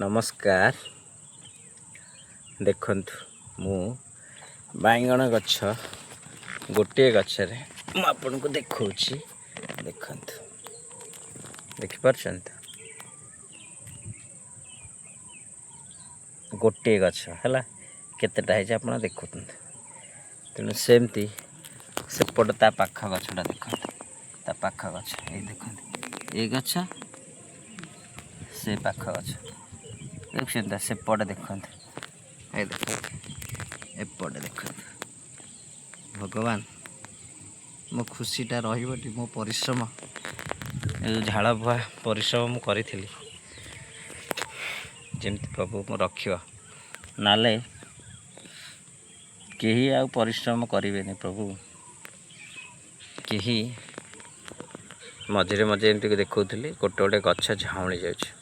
नमस्कार। देखंतु मु बाइगण गछ गोटे गछरे मु आपन को देखौछि। देखंतु देखि परछंत गोटे गछ हला केतेटा है आपन देखुतंत। तेणु सेमती सेपट ता पाख गछटा देखंतु ता पाख गछ ए देखंतु ए गछ से पाख गछ देखते सेपट देखंतु ए देखंतु एपटे देखंतु। भगवान मो खुशीटा रही मो परिश्रम झाड़ बुआ परिश्रम मु करी जमती प्रभु मो रखियो नाले केही आ परिश्रम करेनि प्रभु केही मझे मझे एमती देखौली गोटे गोटे गछ झाउली जाउछि।